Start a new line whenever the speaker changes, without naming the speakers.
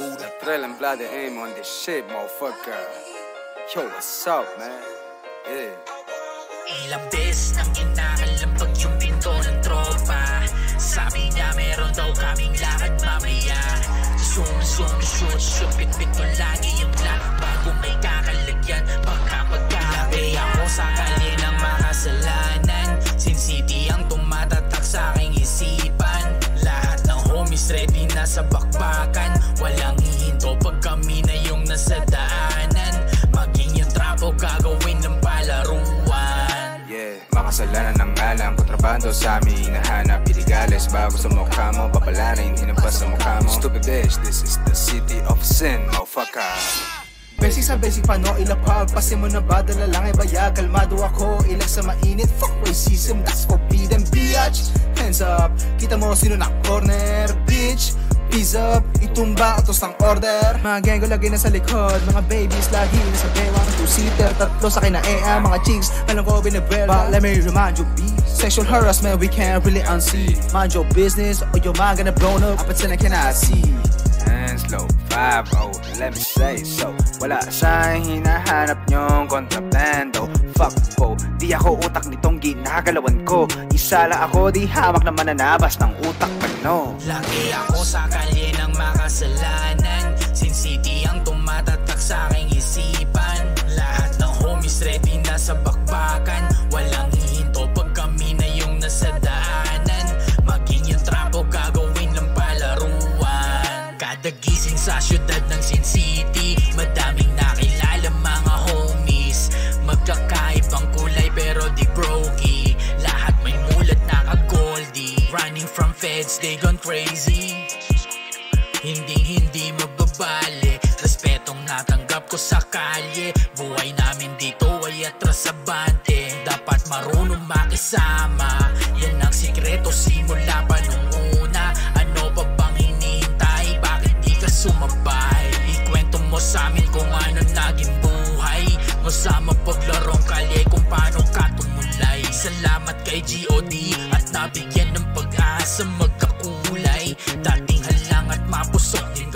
Trail and bloody aim on this shit, motherfucker. Yo, what's up, man? Yeah.
Ilang beses nang inahalambag yung pinto ng tropa. Sabi niya meron daw kaming lakad mamaya. Zoom, zoom, shoot, shoot, bit-bit ko lagi yung black. Bago may kakalagyan, pagkapagkabi ako sa kali ng makasalanan. Sin City ang tumatatak sa aking isipan. Lahat ng homies ready na sa bakbakan. Walang hihinto pag kami na yung nasa daanan. Maging yung trapo gagawin ng palaruan.
Yeah, makasalanan ng alam, kontrabando sa amin hinahanap. Iligales bago sa mukha mo, papalarin, hinampas sa mukha mo. Stupid bitch, this is the city of sin, motherfucker.
Basic sa basic paano ilapag. Pasi mo na ba dala lang ibaya. Kalmado ako, ilag sa mainit. Fuck racism, that's forbidden bitch. Hands up, kita mo sino na corner bitch. Peace up, itumba atos ng order. Mga gang ko lagi na sa likod. Mga babies lagi na sa bewang. Two-seater, tatlo sa kinaea. Mga chicks, alam ko binibela. But let me remind you, B, sexual harassment we can't really unsee. Mind your business or your mind gonna blown up. Apat na cannot see.
Hands low, 5-0, let me say so. Wala siyang hinahanap nyong kontrabando. Fuck po, di ako utak nitong ginagalawan ko. Isa lang ako, di hamak na mananabas ng utak pano.
Lagi ako sa kalye ng makasalanan. Sin City ang tumatatak sa aking isipan. Lahat ng homies ready na sa bakbakan. Walang hihinto pag kami na yung nasa daanan. Maging yung trapo gagawin ng palaruan. Kada gising sa syudad ng Sin City, madaming nakilala mga homies. Magkakaibang kulay pero di brokey. Lahat may mulat naka-goldie. Running from feds, they gone crazy. Hindi magbabali. Respetong natanggap ko sa kalye. Buhay namin dito ay atrasabante. Dapat marunong makisama. Yan ang sikreto simula pa nung una. Ano pa bang hinihintay? Bakit di ka sumabay? Ikwento mo sa amin kung ano naging buhay mo sa mapaglarong kalye, kung paano ka tumulay. Salamat kay G.O.D. at nabigyan ng pag-asa magkakulay. Dating halang at mapusok din